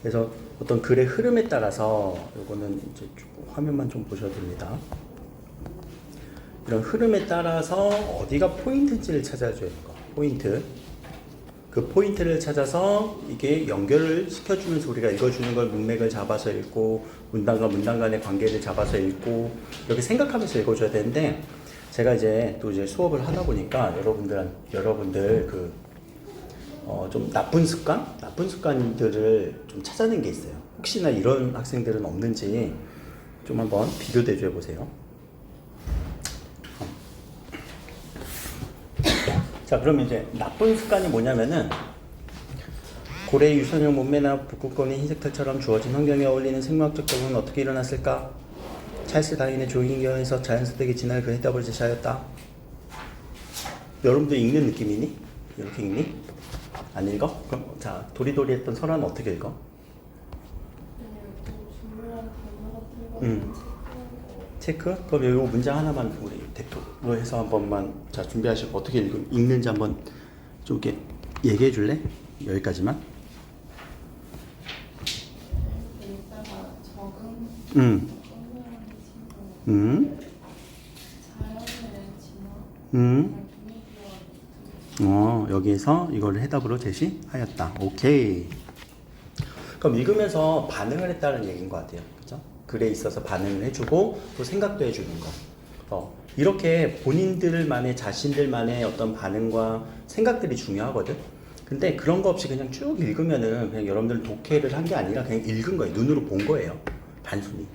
그래서 어떤 글의 흐름에 따라서 요거는 이제 조금 화면만 좀 보셔도 됩니다. 이런 흐름에 따라서 어디가 포인트인지를 찾아줘야 되는 거. 포인트. 그 포인트를 찾아서 이게 연결을 시켜주면서 우리가 읽어주는 걸 문맥을 잡아서 읽고 문단과 문단 간의 관계를 잡아서 읽고 이렇게 생각하면서 읽어줘야 되는데 제가 이제 또 이제 수업을 하다 보니까 여러분들 좀 나쁜 습관들을 좀 찾아낸 게 있어요. 혹시나 이런 학생들은 없는지 좀 한번 비교대조 해보세요. 자, 그럼 이제 나쁜 습관이 뭐냐면은 고래의 유선형 몸매나 북극곰의 흰색 털처럼 주어진 환경에 어울리는 생물학적 적응은 어떻게 일어났을까? 찰스 다윈의 조깅기어에서 자연스럽게 진화를 그 해답을 제시하였다. 여러분들 읽는 느낌이니? 이렇게 읽니? 안 읽어? 그럼 자, 도리도리 했던 설화는 어떻게 읽어? 체크? 그럼 이 문장 하나만 우리 대표로 해서 한 번만 자 준비하시고 어떻게 읽는지 한번 좀 이렇게 얘기해 줄래? 여기까지만. 읽다가 적응, 자연의 진화, 여기에서 이걸 해답으로 제시하였다. 오케이. 그럼 읽으면서 반응을 했다는 얘기인 것 같아요. 그죠? 글에 있어서 반응을 해주고 또 생각도 해주는 거. 이렇게 본인들만의 자신들만의 어떤 반응과 생각들이 중요하거든. 근데 그런 거 없이 그냥 쭉 읽으면은 그냥 여러분들 독해를 한 게 아니라 그냥 읽은 거예요. 눈으로 본 거예요. 단순히.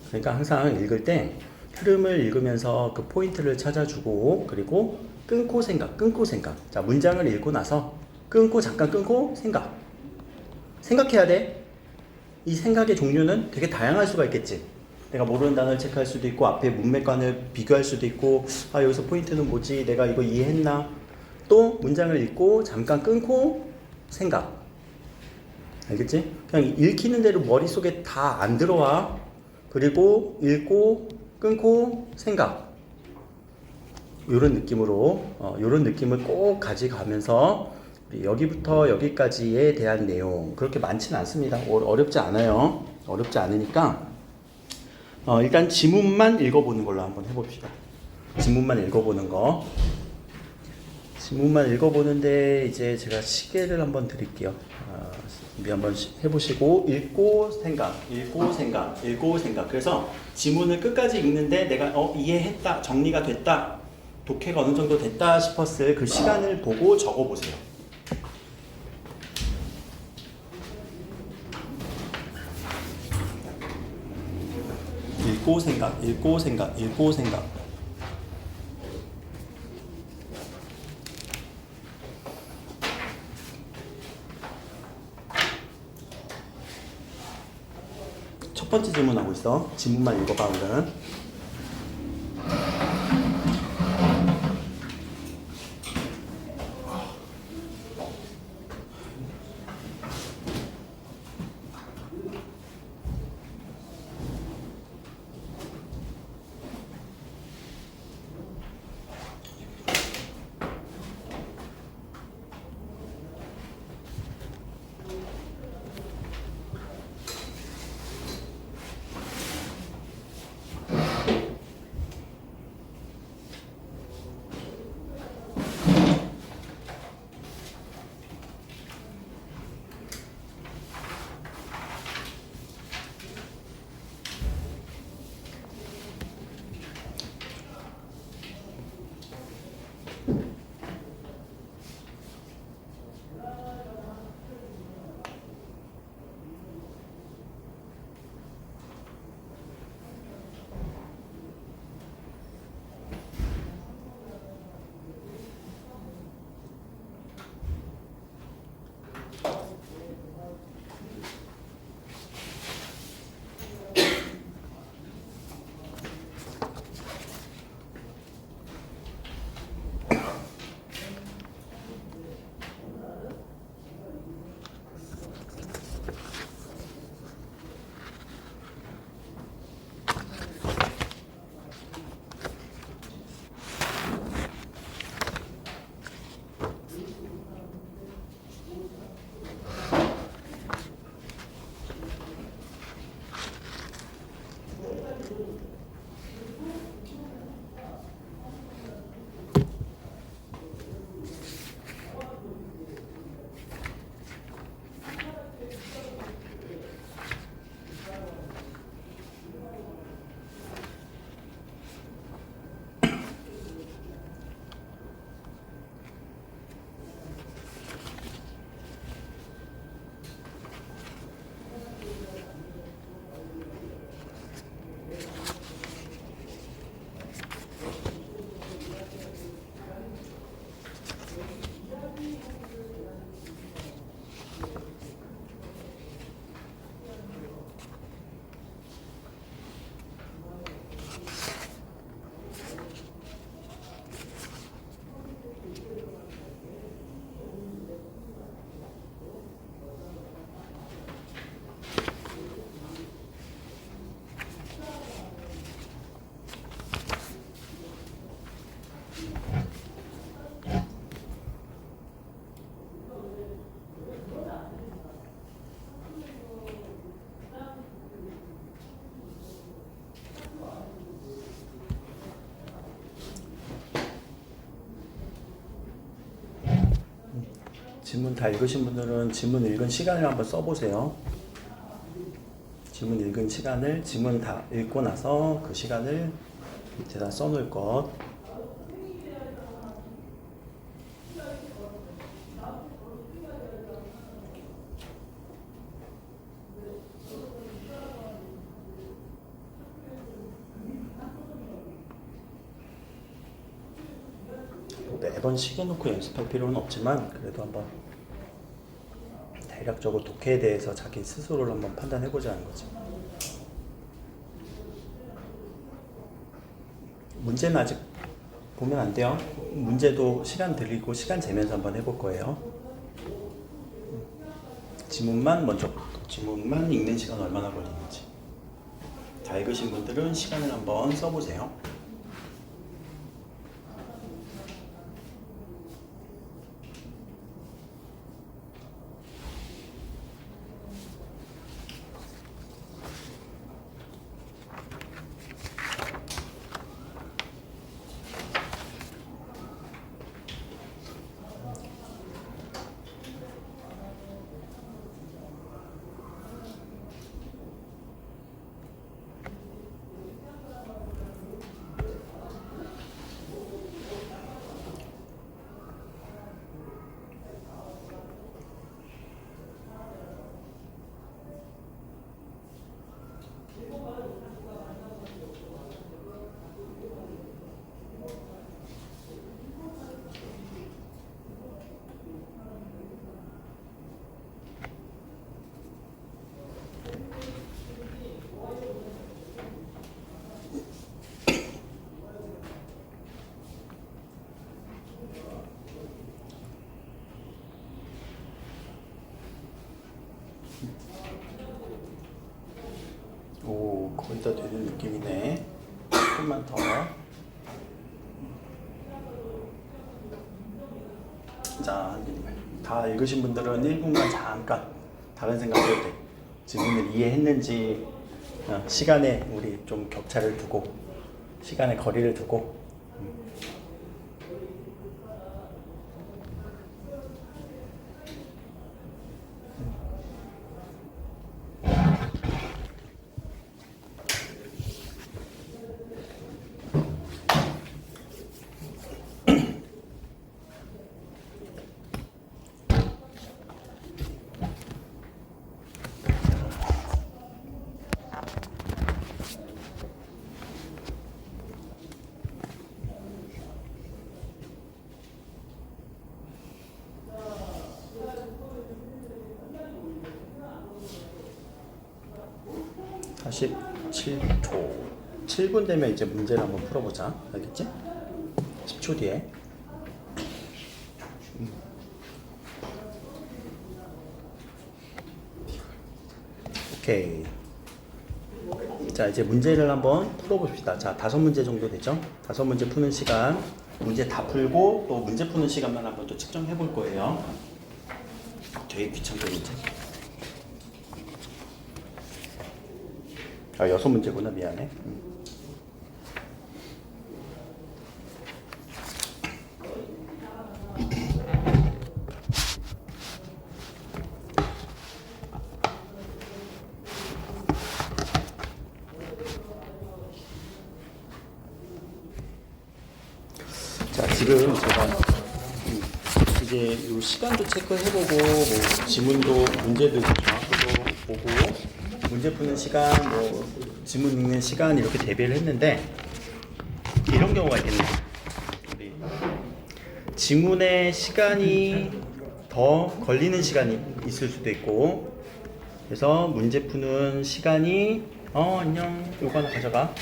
그러니까 항상 읽을 때 흐름을 읽으면서 그 포인트를 찾아주고 그리고 끊고 생각. 자, 문장을 읽고 나서 잠깐 끊고 생각해야 돼. 이 생각의 종류는 되게 다양할 수가 있겠지. 내가 모르는 단어를 체크할 수도 있고 앞에 문맥관을 비교할 수도 있고 여기서 포인트는 뭐지? 내가 이거 이해했나? 또 문장을 읽고 잠깐 끊고 생각. 알겠지? 그냥 읽히는 대로 머릿속에 다 안 들어와. 그리고 읽고 끊고 생각. 이런 느낌으로 이런 느낌을 꼭 가져가면서 여기부터 여기까지에 대한 내용 그렇게 많지는 않습니다. 어렵지 않아요. 어렵지 않으니까 일단 지문만 읽어보는 걸로 한번 해봅시다. 지문만 읽어보는 거. 지문만 읽어보는데 이제 제가 시계를 한번 드릴게요. 준비 한번 해보시고 읽고 생각. 그래서 지문을 끝까지 읽는데 내가 이해했다, 정리가 됐다, 독해가 어느 정도 됐다 싶었을 그 시간을 보고 적어보세요. 읽고 생각. 첫 번째 질문하고 있어. 지문만 읽어봐, 오늘은. 지문 다 읽으신 분들은 지문 읽은 시간을 한번 써보세요. 지문 읽은 시간을, 지문 다 읽고 나서 그 시간을 밑에다 써놓을 것. 매번 시켜놓고 연습할 필요는 없지만 그래도 한번 대략적으로 독해에 대해서 자기 스스로를 한번 판단해보자는 거죠. 문제는 아직 보면 안 돼요. 문제도 시간 들이고 시간 재면서 한번 해볼 거예요. 지문만 먼저, 지문만 읽는 시간 얼마나 걸리는지. 다 읽으신 분들은 시간을 한번 써보세요. 오, 거의 다 되는 느낌이네. 조금만 더. 자, 다 읽으신 분들은 1분간 잠깐 다른 생각해도 돼. 지문을 이해했는지, 시간에 우리 좀 격차를 두고, 시간에 거리를 두고. 다시 7초. 7분 되면 이제 문제를 한번 풀어보자. 알겠지? 10초 뒤에. 오케이. 자, 이제 문제를 한번 풀어봅시다. 자, 5문제 정도 되죠? 5문제 푸는 시간. 문제 다 풀고 또 문제 푸는 시간만 한번 또 측정해 볼 거예요. 되게 귀찮게 문제. 6문제구나. 미안해. 자, 지금 제가 이제 이 시간도 체크해보고 뭐 지문도 문제도 정확히도 보고 문제 푸는 시간, 뭐 지문 읽는 시간 이렇게 대비를 했는데 이런 경우가 있겠네. 우리 지문의 시간이 더 걸리는 시간이 있을 수도 있고, 그래서 문제 푸는 시간이 안녕 요거 하나 가져가.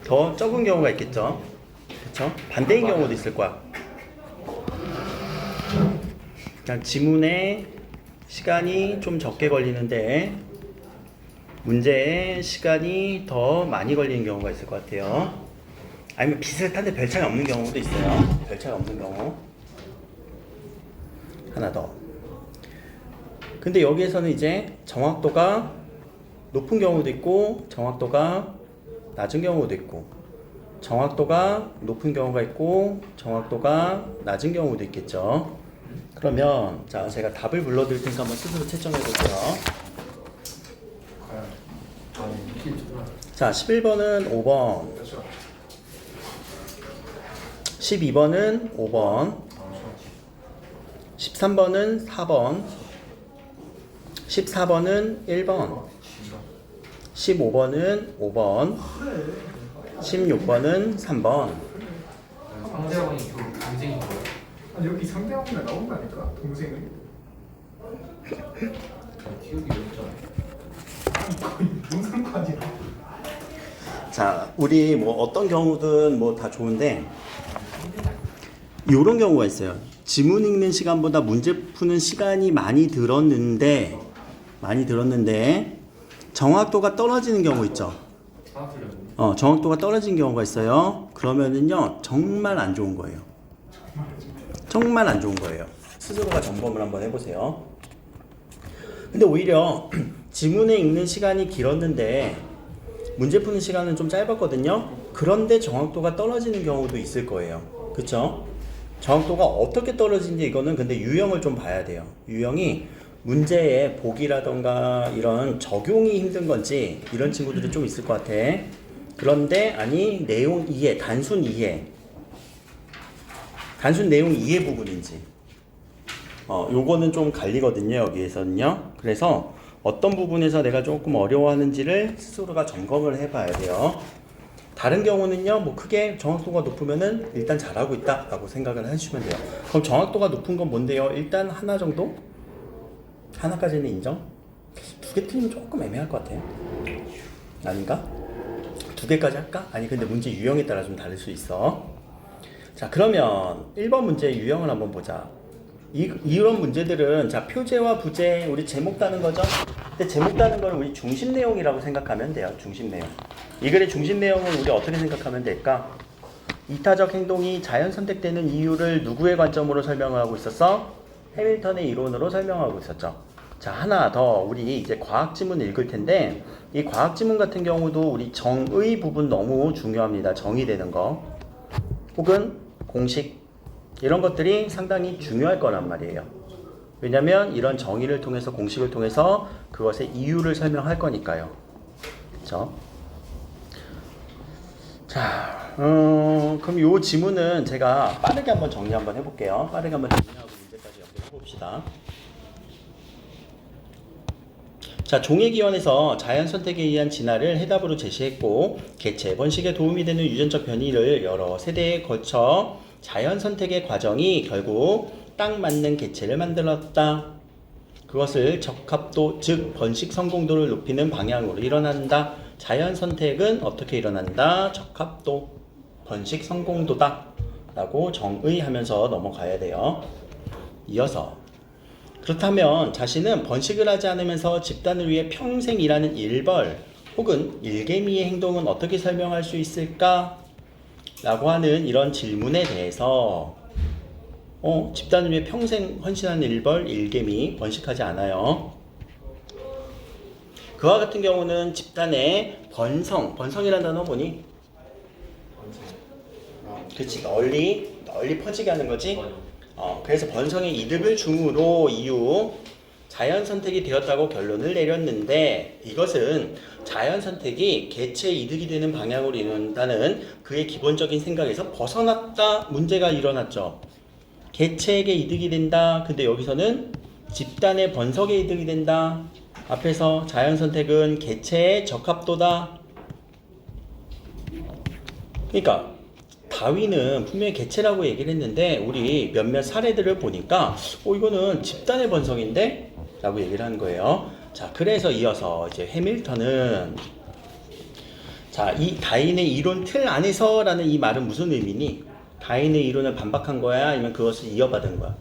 더 적은 경우가 있겠죠. 그렇죠? 반대인 경우도 있을 거야. 그냥 지문의 시간이 좀 적게 걸리는데 문제의 시간이 더 많이 걸리는 경우가 있을 것 같아요. 아니면 비슷한데 별 차이 없는 경우도 있어요. 별 차이 없는 경우. 하나 더. 근데 여기에서는 이제 정확도가 높은 경우도 있고 정확도가 낮은 경우도 있고 정확도가 높은 경우가 있고 정확도가 낮은 경우도 있겠죠. 그러면 자 제가 답을 불러드릴 테니까 한번 스스로 채점해 보세요. 자 11번은 5번, 12번은 5번, 13번은 4번, 14번은 1번, 15번은 5번, 16번은 3번. 상대방이 동생인 거예요? 아니 여기 상대방이나 나온다니까 동생이. 기억이 왜 있잖아요. 아니 거의 무슨 상관이야. 자, 우리 뭐 어떤 경우든 뭐 다 좋은데 이런 경우가 있어요. 지문 읽는 시간보다 문제 푸는 시간이 많이 들었는데 정확도가 떨어지는 경우 있죠. 다 틀렸네. 정확도가 떨어진 경우가 있어요. 그러면은요 정말 안 좋은 거예요. 정말 안 좋은 거예요. 스스로가 점검을 한번 해보세요. 근데 오히려 지문에 읽는 시간이 길었는데 문제 푸는 시간은 좀 짧았거든요. 그런데 정확도가 떨어지는 경우도 있을 거예요. 그쵸? 정확도가 어떻게 떨어지는지 이거는 근데 유형을 좀 봐야 돼요. 유형이 문제의 보기라던가 이런 적용이 힘든 건지 이런 친구들이 좀 있을 것 같아. 그런데 아니 내용 이해, 단순 내용 이해 부분인지 요거는 좀 갈리거든요. 여기에서는요. 그래서 어떤 부분에서 내가 조금 어려워하는지를 스스로가 점검을 해봐야 돼요. 다른 경우는요, 뭐 크게 정확도가 높으면은 일단 잘하고 있다라고 생각을 해주시면 돼요. 그럼 정확도가 높은 건 뭔데요? 일단 하나 정도? 하나까지는 인정? 두 개 틀리면 조금 애매할 것 같아요. 아닌가? 두 개까지 할까? 아니, 근데 문제 유형에 따라 좀 다를 수 있어. 자, 그러면 1번 문제 유형을 한번 보자. 이런 문제들은 자 표제와 부제 우리 제목 따는 거죠. 근데 제목 따는 걸 우리 중심 내용이라고 생각하면 돼요. 중심 내용. 이 글의 중심 내용은 우리 어떻게 생각하면 될까? 이타적 행동이 자연 선택되는 이유를 누구의 관점으로 설명하고 있었어? 해밀턴의 이론으로 설명하고 있었죠. 자 하나 더 우리 이제 과학 지문 읽을 텐데 이 과학 지문 같은 경우도 우리 정의 부분 너무 중요합니다. 정의되는 거 혹은 공식 이런 것들이 상당히 중요할 거란 말이에요. 왜냐면 이런 정의를 통해서 공식을 통해서 그것의 이유를 설명할 거니까요. 그렇죠? 자, 그럼 이 지문은 제가 빠르게 한번 정리 한번 해볼게요. 빠르게 한번 정리하고 문제까지 연결해 봅시다. 자, 종의기원에서 자연 선택에 의한 진화를 해답으로 제시했고 개체, 번식에 도움이 되는 유전적 변이를 여러 세대에 거쳐 자연 선택의 과정이 결국 딱 맞는 개체를 만들었다. 그것을 적합도, 즉 번식 성공도를 높이는 방향으로 일어난다. 자연 선택은 어떻게 일어난다? 적합도, 번식 성공도다. 라고 정의하면서 넘어가야 돼요. 이어서 그렇다면 자신은 번식을 하지 않으면서 집단을 위해 평생 일하는 일벌 혹은 일개미의 행동은 어떻게 설명할 수 있을까? 라고 하는 이런 질문에 대해서 집단을 위해 평생 헌신하는 일벌, 일개미, 번식하지 않아요. 그와 같은 경우는 집단의 번성이라는 단어 보니? 그치, 널리 퍼지게 하는 거지? 그래서 번성의 이득을 중으로 이유 자연 선택이 되었다고 결론을 내렸는데 이것은 자연 선택이 개체의 이득이 되는 방향으로 이룬다는 그의 기본적인 생각에서 벗어났다 문제가 일어났죠. 개체에게 이득이 된다. 근데 여기서는 집단의 번성에 이득이 된다. 앞에서 자연 선택은 개체의 적합도다. 그러니까 다윈은 분명히 개체라고 얘기를 했는데 우리 몇몇 사례들을 보니까 이거는 집단의 번성인데? 라고 얘기를 하는 거예요. 자, 그래서 이어서 이제 해밀턴은 자, 이 다윈의 이론 틀 안에서 라는 이 말은 무슨 의미니? 다윈의 이론을 반박한 거야? 아니면 그것을 이어받은 거야?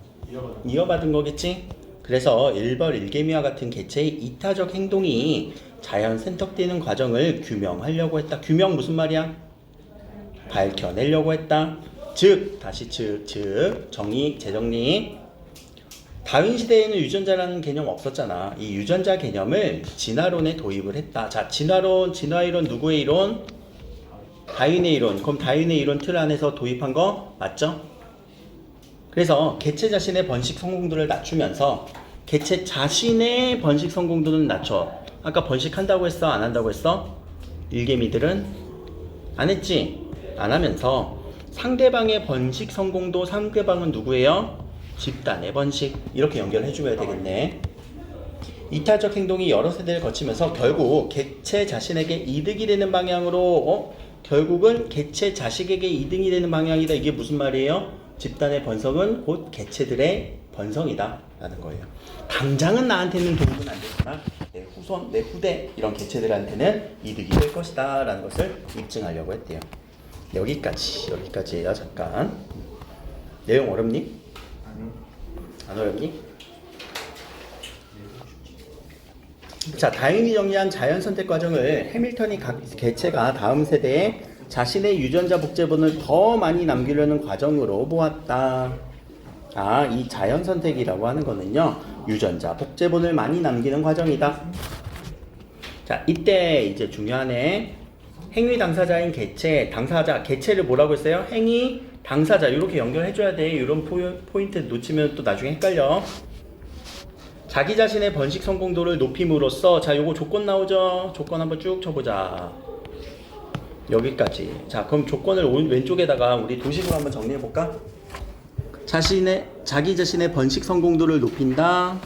이어받은 거겠지? 그래서 일벌, 일개미와 같은 개체의 이타적 행동이 자연 선택되는 과정을 규명하려고 했다. 규명 무슨 말이야? 밝혀내려고 했다. 즉, 다시 정의, 재정리. 다윈 시대에는 유전자라는 개념 없었잖아. 이 유전자 개념을 진화론에 도입을 했다. 자, 진화이론 누구의 이론? 다윈의 이론. 그럼 다윈의 이론 틀 안에서 도입한 거 맞죠? 그래서 개체 자신의 번식 성공도를 낮추면서 개체 자신의 번식 성공도는 낮춰. 아까 번식한다고 했어? 안 한다고 했어? 일개미들은 안 했지? 안 하면서 상대방의 번식 성공도, 상대방은 누구예요? 집단의 번식. 이렇게 연결해 줘야 되겠네. 이타적 행동이 여러 세대를 거치면서 결국 개체 자신에게 이득이 되는 방향으로 결국은 개체 자식에게 이득이 되는 방향이다. 이게 무슨 말이에요? 집단의 번성은 곧 개체들의 번성이다 라는 거예요. 당장은 나한테는 도움은 안 되지만 내 후손, 내 후대 이런 개체들한테는 이득이 될 것이다 라는 것을 입증하려고 했대요. 여기까지예요. 잠깐. 내용 어렵니? 아니요. 안 어렵니? 자, 다윈이 정리한 자연 선택 과정을 해밀턴이 각 개체가 다음 세대에 자신의 유전자 복제본을 더 많이 남기려는 과정으로 보았다. 아, 이 자연 선택이라고 하는 거는요, 유전자 복제본을 많이 남기는 과정이다. 자, 이때 이제 중요하네. 행위 당사자인 개체, 당사자, 개체를 뭐라고 했어요? 행위 당사자. 이렇게 연결해줘야 돼. 이런 포인트 놓치면 또 나중에 헷갈려. 자기 자신의 번식 성공도를 높임으로써, 자, 요거 조건 나오죠? 조건 한번 쭉 쳐보자. 여기까지. 자, 그럼 조건을 왼쪽에다가 우리 도식으로 한번 정리해볼까? 자기 자신의 번식 성공도를 높인다.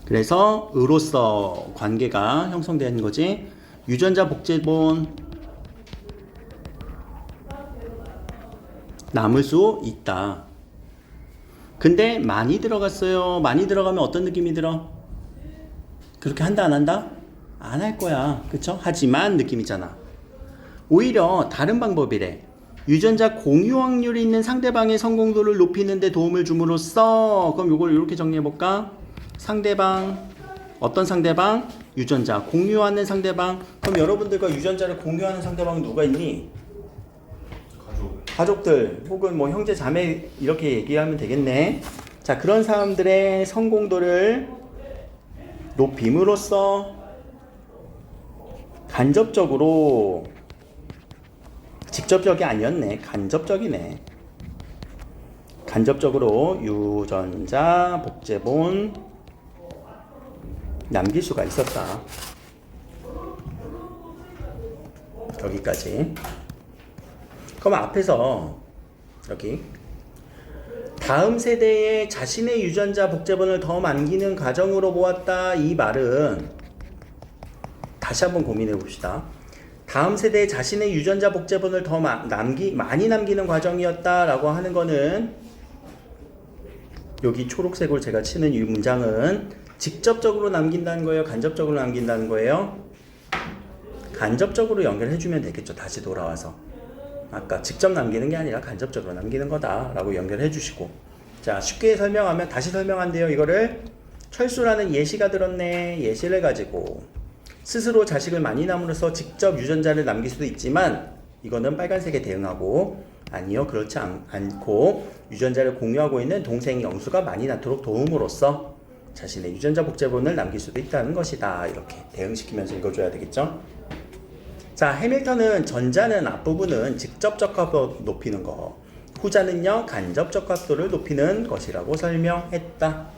그래서 으로써 관계가 형성된 거지. 유전자 복제본 남을 수 있다. 근데 많이 들어갔어요. 많이 들어가면 어떤 느낌이 들어? 그렇게 한다 안 한다? 안 할 거야. 그쵸? 하지만 느낌이잖아. 오히려 다른 방법이래. 유전자 공유 확률이 있는 상대방의 성공도를 높이는 데 도움을 줌으로써, 그럼 이걸 이렇게 정리해 볼까? 상대방, 어떤 상대방? 유전자 공유하는 상대방. 그럼 여러분들과 유전자를 공유하는 상대방은 누가 있니? 가족들 혹은 뭐 형제 자매 이렇게 얘기하면 되겠네. 자, 그런 사람들의 성공도를 높임으로써 간접적으로, 직접적이 아니었네, 간접적이네. 간접적으로 유전자 복제본 남길 수가 있었다. 여기까지. 그럼 앞에서 여기 다음 세대에 자신의 유전자 복제본을 더 남기는 과정으로 보았다. 이 말은 다시 한번 고민해 봅시다. 다음 세대에 자신의 유전자 복제본을 더 많이 남기는 과정이었다라고 하는 거는, 여기 초록색으로 제가 치는 이 문장은 직접적으로 남긴다는 거예요? 간접적으로 남긴다는 거예요? 간접적으로 연결해주면 되겠죠. 다시 돌아와서. 아까 직접 남기는 게 아니라 간접적으로 남기는 거다라고 연결해 주시고. 자, 쉽게 설명하면, 다시 설명한대요. 이거를 철수라는 예시가 들었네. 예시를 가지고 스스로 자식을 많이 남으로써 직접 유전자를 남길 수도 있지만, 이거는 빨간색에 대응하고, 아니요, 그렇지 않고 유전자를 공유하고 있는 동생 영수가 많이 낳도록 도움으로써 자신의 유전자 복제본을 남길 수도 있다는 것이다. 이렇게 대응시키면서 읽어줘야 되겠죠. 자, 해밀턴은 전자는 앞부분은 직접 적합도 높이는 거, 후자는요 간접 적합도를 높이는 것이라고 설명했다.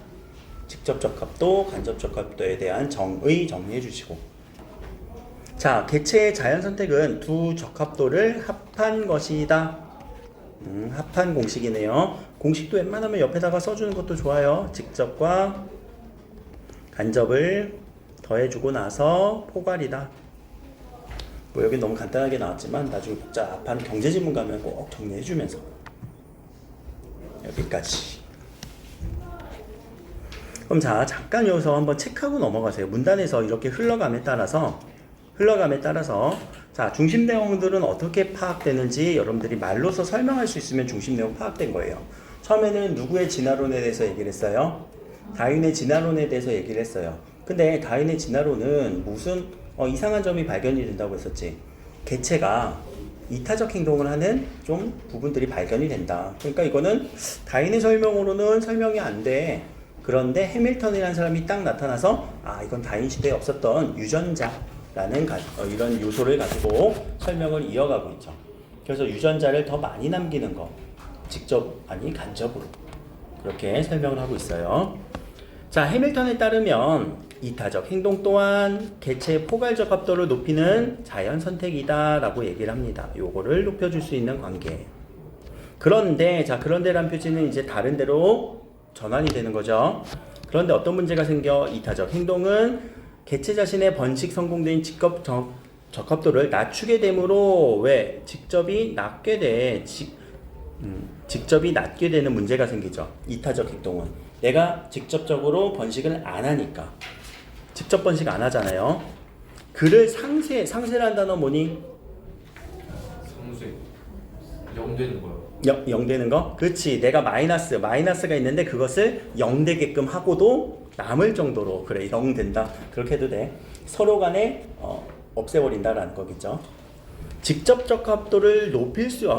직접 적합도, 간접 적합도에 대한 정리해 주시고. 자, 개체의 자연 선택은 두 적합도를 합한 것이다. 합한 공식이네요. 공식도 웬만하면 옆에다가 써주는 것도 좋아요. 직접과 간접을 더해주고 나서 포괄이다. 뭐 여기 너무 간단하게 나왔지만 나중에 복잡한 경제지문 가면 꼭 정리해주면서. 여기까지. 그럼 자, 잠깐 여기서 한번 체크하고 넘어가세요. 문단에서 이렇게 흘러감에 따라서 자, 중심 내용들은 어떻게 파악되는지 여러분들이 말로서 설명할 수 있으면 중심 내용 파악된 거예요. 처음에는 누구의 진화론에 대해서 얘기를 했어요? 다윈의 진화론에 대해서 얘기를 했어요. 근데 다윈의 진화론은 무슨 이상한 점이 발견이 된다고 했었지. 개체가 이타적 행동을 하는 좀 부분들이 발견이 된다. 그러니까 이거는 다윈의 설명으로는 설명이 안 돼. 그런데 해밀턴이라는 사람이 딱 나타나서, 아, 이건 다윈 시대에 없었던 유전자, 라는 이런 요소를 가지고 설명을 이어가고 있죠. 그래서 유전자를 더 많이 남기는 거, 직접 아니 간접으로 그렇게 설명을 하고 있어요. 자, 해밀턴에 따르면 이타적 행동 또한 개체의 포괄적 합도를 높이는 자연 선택이다 라고 얘기를 합니다. 요거를 높여줄 수 있는 관계예요. 그런데 그런데란 표지는 이제 다른 데로 전환이 되는 거죠. 그런데 어떤 문제가 생겨? 이타적 행동은 개체 자신의 번식 성공된 직접 적합도를 낮추게 되므로 왜 직접이 낮게 되는 문제가 생기죠. 이타적 행동은 내가 직접적으로 번식을 안 하니까 직접 번식 안 하잖아요. 그를 상쇄라는 단어 뭐니? 상쇄 0 되는 거요. 0 되는 거? 그렇지. 내가 마이너스가 있는데 그것을 0 되게끔 하고도 남을 정도로 그래 0 된다. 그렇게 해도 돼. 서로 간에 없애버린다라는 거겠죠. 직접적 합도를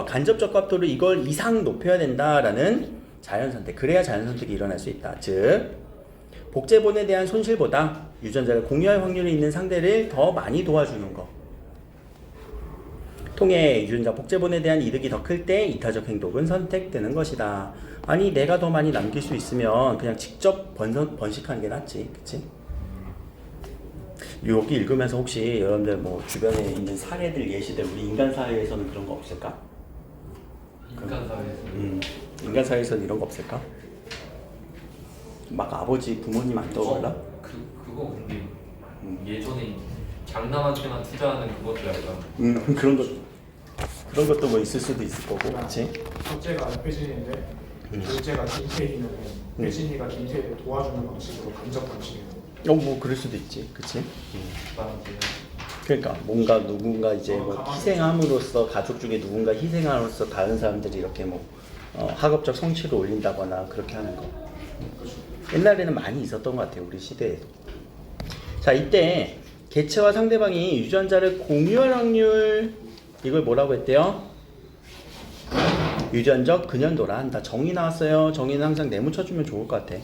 간접적 합도를 이걸 이상 높여야 된다라는 자연선택. 그래야 자연선택이 일어날 수 있다. 즉 복제본에 대한 손실보다 유전자를 공유할 확률이 있는 상대를 더 많이 도와주는 거. 통해 유전자 복제본에 대한 이득이 더 클 때 이타적 행동은 선택되는 것이다. 아니 내가 더 많이 남길 수 있으면 그냥 직접 번식하는 게 낫지, 그치? 여기 읽으면서 혹시 여러분들 뭐 주변에 있는 사례들 예시들 우리 인간 사회에서는 그런 거 없을까? 인간 사회에서. 인간 사회에서는 이런 거 없을까? 막 아버지 부모님 안 떠올라? 그거 근데 예전에 장남한테만 투자하는 그것도 약간 그런 것도 뭐 있을 수도 있을 거고, 그렇지? 첫째가 회진인데 둘째가 김태희는 회진이가 김태희를 도와주는 방식으로 간접 방식이에요. 뭐 그럴 수도 있지, 그렇지? 그러니까 뭔가 누군가 이제 뭐 희생함으로써 가족 중에 누군가 희생함으로써 다른 사람들이 이렇게 뭐 학업적 성취를 올린다거나 그렇게 하는 거. 옛날에는 많이 있었던 것 같아요, 우리 시대에도. 자, 이때 개체와 상대방이 유전자를 공유할 확률, 이걸 뭐라고 했대요? 유전적 근연도라 한다. 정의 나왔어요. 정의는 항상 내묻혀주면 좋을 것 같아.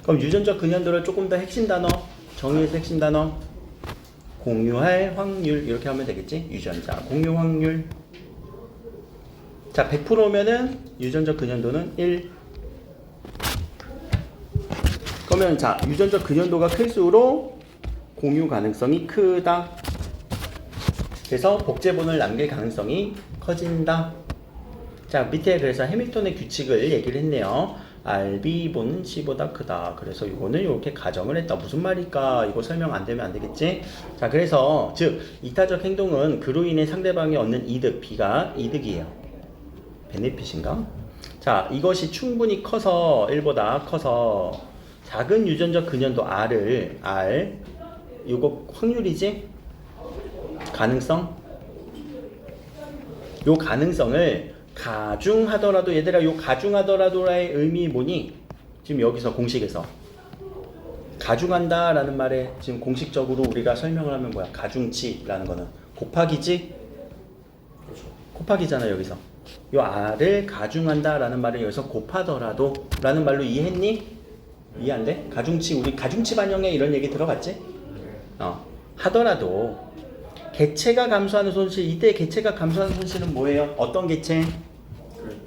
그럼 유전적 근연도를 조금 더 핵심 단어, 정의에서 핵심 단어, 공유할 확률, 이렇게 하면 되겠지? 유전자 공유 확률. 자, 100%면은 유전적 근연도는 1. 그러면 자, 유전적 근연도가 클수록 공유 가능성이 크다. 그래서 복제본을 남길 가능성이 커진다. 자, 밑에 그래서 해밀턴의 규칙을 얘기를 했네요. RB보는 C보다 크다. 그래서 이거는 이렇게 가정을 했다. 무슨 말일까? 이거 설명 안 되면 안 되겠지? 자, 그래서 즉 이타적 행동은 그로 인해 상대방이 얻는 이득, B가 이득이에요. 베네핏인가? 자, 이것이 충분히 커서 1보다 커서 작은 유전적 근연도 R 이거 확률이지? 가능성? 요 가능성을 가중하더라도, 얘들아, 요 가중하더라도의 의미 뭐니? 지금 여기서 공식에서 가중한다 라는 말에 지금 공식적으로 우리가 설명을 하면 뭐야? 가중치라는 거는 곱하기지? 그렇죠. 곱하기잖아. 여기서 요 R을 가중한다 라는 말을 여기서 곱하더라도 라는 말로 이해했니? 이해 안 돼? 가중치, 우리 가중치 반영에 이런 얘기 들어갔지? 하더라도 개체가 감소하는 손실, 이때 개체가 감소하는 손실은 뭐예요? 어떤 개체?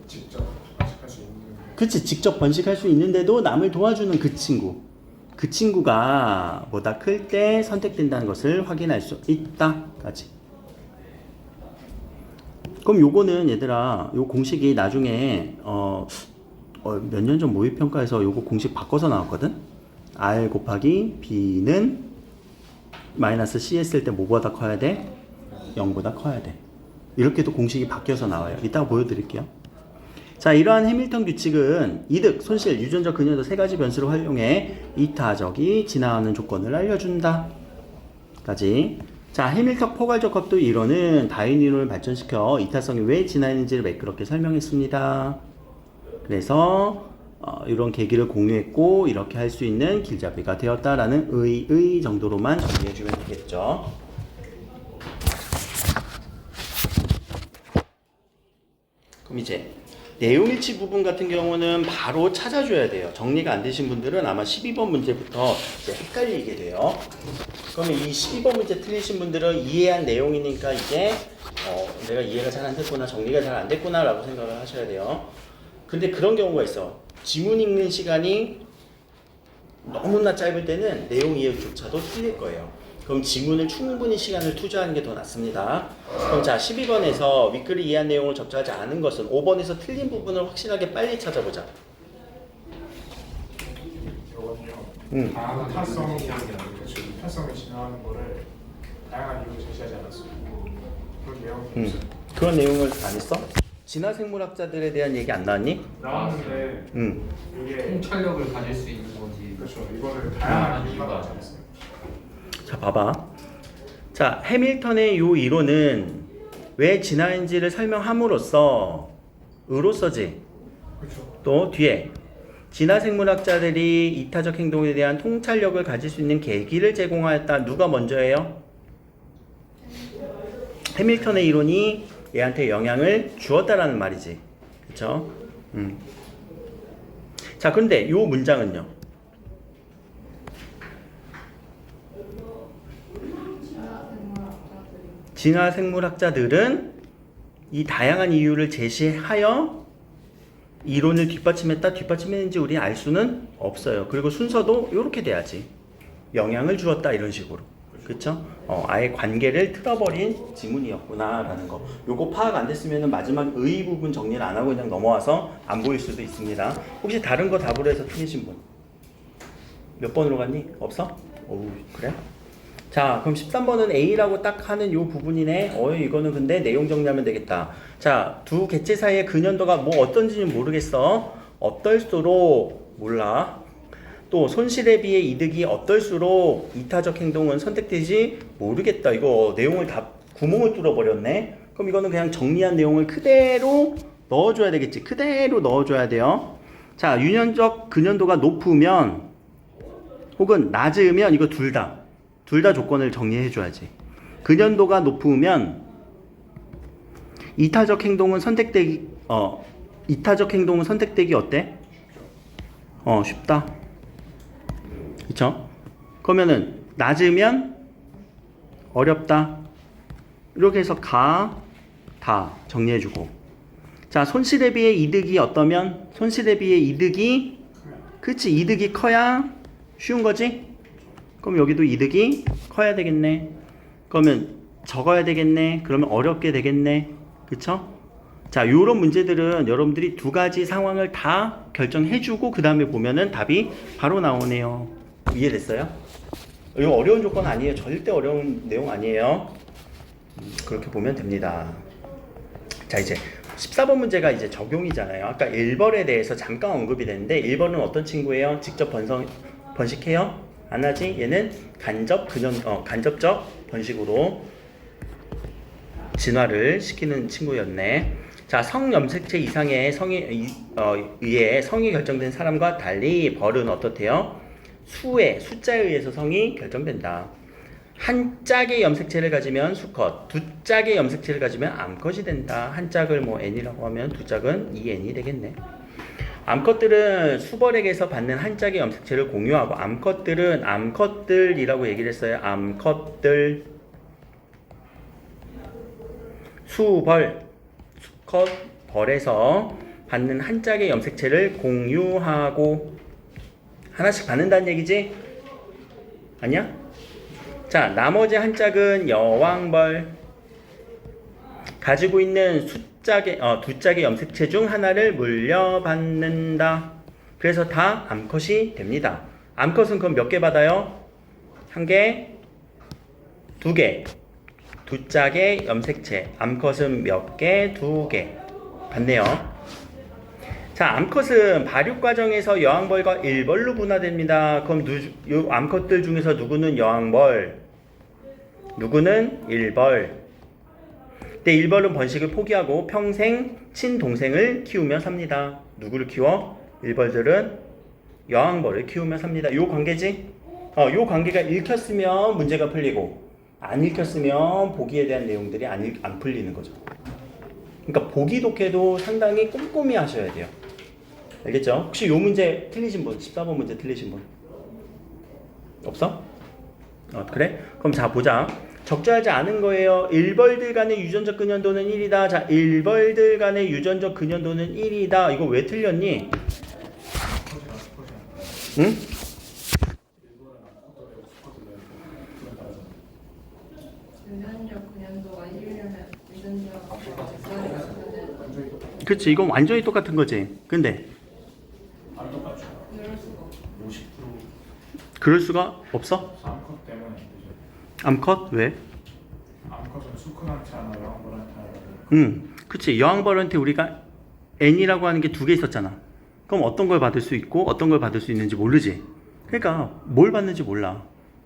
직접 번식할 수 있는. 그치, 직접 번식할 수 있는데도 남을 도와주는 그 친구. 그 친구가 보다 클 때 선택된다는 것을 확인할 수 있다까지. 그럼 요거는 얘들아, 요 공식이 나중에 몇 년 전 모의평가에서 요거 공식 바꿔서 나왔거든? R 곱하기 B는 마이너스 C 했을 때 뭐보다 커야 돼? 0보다 커야 돼. 이렇게도 공식이 바뀌어서 나와요. 이따가 보여드릴게요. 자, 이러한 해밀턴 규칙은 이득, 손실, 유전적 근연도 세 가지 변수를 활용해 이타적이 진화하는 조건을 알려준다. 까지. 자, 해밀턴 포괄적 합도 이론은 다윈 이론을 발전시켜 이타성이 왜 진화했는지를 매끄럽게 설명했습니다. 그래서 이런 계기를 공유했고 이렇게 할 수 있는 길잡이가 되었다라는 의 정도로만 정리해주면 되겠죠. 그럼 이제 내용일치 부분 같은 경우는 바로 찾아줘야 돼요. 정리가 안 되신 분들은 아마 12번 문제부터 이제 헷갈리게 돼요. 그러면 이 12번 문제 틀리신 분들은 이해한 내용이니까 이제 내가 이해가 잘 안 됐구나, 정리가 잘 안 됐구나 라고 생각을 하셔야 돼요. 근데 그런 경우가 있어. 지문 읽는 시간이 너무나 짧을 때는 내용 이해조차도 틀릴 거예요. 그럼 지문을 충분히 시간을 투자하는 게 더 낫습니다. 그럼 자, 12번에서 윗글을 이해한 내용을 적절하지 않은 것은 5번에서 틀린 부분을 확실하게 빨리 찾아보자. 이거는요. 다양한 이탈성을 진화하는 거를 다양한 이유로 제시하지 않았어요. 그런 내용이 없어요. 그런 내용을 안 했어? 진화생물학자들에 대한 얘기 안 나왔니? 나왔는데 이게 통찰력을 가질 수 있는 거지. 그렇죠. 이거를 다양한 이유가 나오지 않았어요. 자, 봐봐. 자, 해밀턴의 요 이론은 왜 진화인지를 설명함으로써 의로서지. 그렇죠. 또 뒤에 진화생물학자들이 이타적 행동에 대한 통찰력을 가질 수 있는 계기를 제공하였다. 누가 먼저예요? 해밀턴의 이론이 얘한테 영향을 주었다라는 말이지. 그쵸? 자, 근데 요 문장은요. 진화생물학자들은 이 다양한 이유를 제시하여 이론을 뒷받침했다, 뒷받침했는지 우리 알 수는 없어요. 그리고 순서도 이렇게 돼야지. 영향을 주었다 이런 식으로. 그쵸? 아예 관계를 틀어버린 지문이었구나라는 거. 요거 파악 안 됐으면 마지막 의 부분 정리를 안 하고 그냥 넘어와서 안 보일 수도 있습니다. 혹시 다른 거 답으로 해서 틀리신 분? 몇 번으로 갔니? 없어? 오, 그래? 자, 그럼 13번은 A라고 딱 하는 요 부분이네. 이거는 근데 내용 정리하면 되겠다. 자, 두 개체 사이의 근연도가 뭐 어떤지는 모르겠어. 어떨수록 몰라. 또 손실에 비해 이득이 어떨수록 이타적 행동은 선택되지 모르겠다. 이거 내용을 다 구멍을 뚫어버렸네. 그럼 이거는 그냥 정리한 내용을 그대로 넣어줘야 되겠지. 그대로 넣어줘야 돼요. 자, 유년적 근연도가 높으면 혹은 낮으면 이거 둘 다 조건을 정리해줘야지. 근연도가 높으면 이타적 행동은 선택되기 어때? 쉽다. 그쵸? 그러면은 낮으면 어렵다. 이렇게 해서 다 정리해주고. 자, 손실에 비해 이득이 어떠면? 손실에 비해 이득이, 그치, 이득이 커야 쉬운 거지? 그럼 여기도 이득이 커야 되겠네. 그러면 적어야 되겠네. 그러면 어렵게 되겠네. 그쵸? 자, 요런 문제들은 여러분들이 두 가지 상황을 다 결정해주고 그 다음에 보면은 답이 바로 나오네요. 이해됐어요? 이거 어려운 조건 아니에요. 절대 어려운 내용 아니에요. 그렇게 보면 됩니다. 자, 이제 14번 문제가 이제 적용이잖아요. 아까 1번에 대해서 잠깐 언급이 됐는데 1번은 어떤 친구예요? 직접 번식해요? 안 하지? 얘는 간접적 번식으로 진화를 시키는 친구였네. 자, 성염색체 이상의 의해 성이 결정된 사람과 달리 벌은 어떻대요? 숫자에 의해서 성이 결정된다. 한 짝의 염색체를 가지면 수컷, 두 짝의 염색체를 가지면 암컷이 된다. 한 짝을 뭐 n이라고 하면 두 짝은 2n이 되겠네. 암컷들은 수벌에게서 받는 한 짝의 염색체를 공유하고 암컷들이라고 얘기를 했어요. 암컷들. 수컷, 벌에서 받는 한 짝의 염색체를 공유하고 하나씩 받는다는 얘기지? 아니야? 자, 나머지 한 짝은 여왕벌. 가지고 있는 두 짝의 염색체 중 하나를 물려받는다. 그래서 다 암컷이 됩니다. 암컷은 그럼 몇 개 받아요? 한 개, 두 개. 두 짝의 염색체. 암컷은 몇 개? 두 개. 받네요. 자, 암컷은 발육 과정에서 여왕벌과 일벌로 분화됩니다. 그럼 요 암컷들 중에서 누구는 여왕벌? 누구는 일벌? 근데 일벌은 번식을 포기하고 평생 친동생을 키우며 삽니다. 누구를 키워? 일벌들은 여왕벌을 키우며 삽니다. 요 관계지? 요 관계가 읽혔으면 문제가 풀리고 안 읽혔으면 보기에 대한 내용들이 안 풀리는 거죠. 그러니까 보기 독해도 상당히 꼼꼼히 하셔야 돼요. 알겠죠? 혹시 요 문제 틀리신 분? 14번 문제 틀리신 분? 없어? 그래? 그럼 자 보자. 적절하지 않은 거예요. 1벌들 간의 유전적 근연도는 1이다. 자 1벌들 간의 유전적 근연도는 1이다. 이거 왜 틀렸니? 응? 유전적 근연도가 1이려면 유전자가 적절히 그치, 이건 완전히 똑같은 거지. 근데 안 똑같죠. 그럴 수가 없어. 50% 그럴 수가 없어? 암컷 때문에 그죠. 암컷? 왜? 암컷은 수컷한테 하나 여왕벌한테 하나 그치. 여왕벌한테 우리가 N이라고 하는 게 두 개 있었잖아. 그럼 어떤 걸 받을 수 있고 어떤 걸 받을 수 있는지 모르지. 그러니까 뭘 받는지 몰라.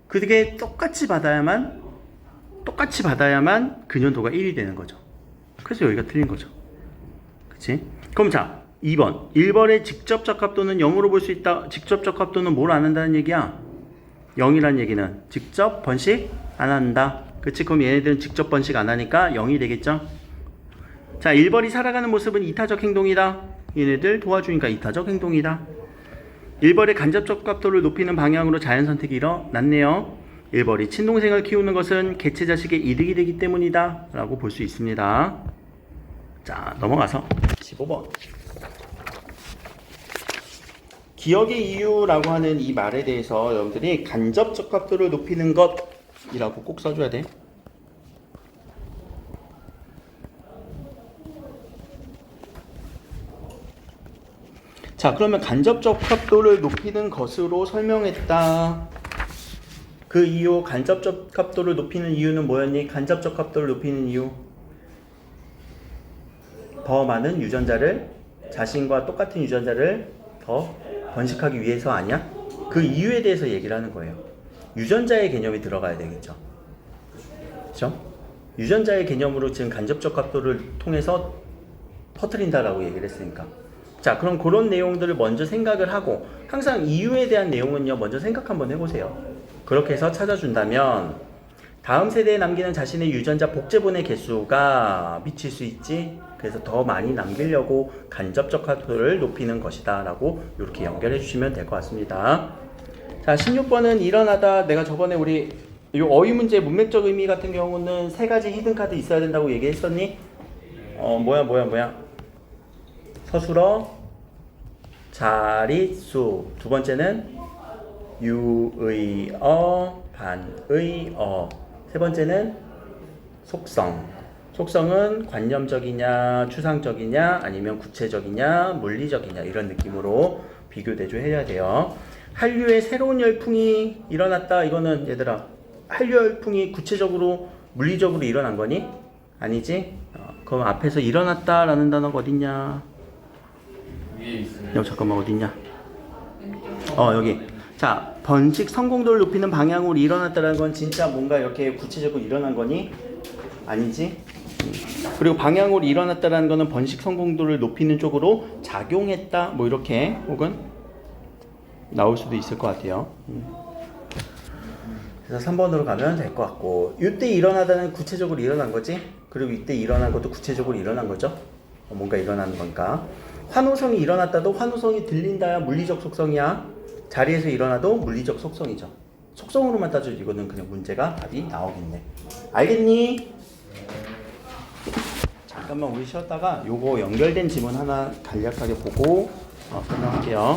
그게 똑같이 받아야만 근연도가 1이 되는 거죠. 그래서 여기가 틀린 거죠. 그치? 그럼 자 2번 1벌의 직접 적합도는 0으로 볼 수 있다. 직접 적합도는 뭘 안 한다는 얘기야? 0이라는 얘기는 직접 번식 안 한다. 그치? 그럼 얘네들은 직접 번식 안 하니까 0이 되겠죠? 자 1벌이 살아가는 모습은 이타적 행동이다. 얘네들 도와주니까 이타적 행동이다. 1벌의 간접 적합도를 높이는 방향으로 자연 선택이 일어났네요. 1벌이 친동생을 키우는 것은 개체 자식의 이득이 되기 때문이다 라고 볼 수 있습니다. 자 넘어가서 15번 기억의 이유라고 하는 이 말에 대해서 여러분들이 간접 적합도를 높이는 것이라고 꼭 써줘야 돼. 자 그러면 간접 적합도를 높이는 것으로 설명했다. 그 이유 간접 적합도를 높이는 이유는 뭐였니? 간접 적합도를 높이는 이유 더 많은 유전자를 자신과 똑같은 유전자를 더 번식하기 위해서 아니야? 그 이유에 대해서 얘기를 하는 거예요. 유전자의 개념이 들어가야 되겠죠. 그렇죠? 유전자의 개념으로 지금 간접 적합도를 통해서 퍼뜨린다라고 얘기를 했으니까. 자 그럼 그런 내용들을 먼저 생각을 하고 항상 이유에 대한 내용은요 먼저 생각 한번 해보세요. 그렇게 해서 찾아준다면 다음 세대에 남기는 자신의 유전자 복제본의 개수가 미칠 수 있지. 그래서 더 많이 남기려고 간접 적합도를 높이는 것이다 라고 이렇게 연결해 주시면 될 것 같습니다. 자 16번은 일어나다. 내가 저번에 우리 이 어휘 문제 문맥적 의미 같은 경우는 세 가지 히든 카드 있어야 된다고 얘기했었니? 뭐야 서술어, 자릿수. 두 번째는 유의어, 반의어. 세 번째는 속성. 속성은 관념적이냐, 추상적이냐, 아니면 구체적이냐, 물리적이냐 이런 느낌으로 비교 대조해야 돼요. 한류의 새로운 열풍이 일어났다. 이거는 얘들아 한류 열풍이 구체적으로 물리적으로 일어난 거니? 아니지? 그럼 앞에서 일어났다라는 단어가 어딨냐? 위에 있어요. 여기 잠깐만 어딨냐? 여기. 자 번식 성공도를 높이는 방향으로 일어났다는 건 진짜 뭔가 이렇게 구체적으로 일어난 거니? 아니지? 그리고 방향으로 일어났다는 거는 번식 성공도를 높이는 쪽으로 작용했다 뭐 이렇게 혹은 나올 수도 있을 것 같아요. 그래서 3번으로 가면 될 것 같고 이때 일어나다는 구체적으로 일어난 거지. 그리고 이때 일어난 것도 구체적으로 일어난 거죠. 뭔가 일어나는 거니까. 환호성이 일어났다도 환호성이 들린다야 물리적 속성이야. 자리에서 일어나도 물리적 속성이죠. 속성으로만 따져 이거는 그냥 문제가 답이 나오겠네. 알겠니? 잠깐만 우리 쉬었다가 요거 연결된 지문 하나 간략하게 보고 끝낼게요.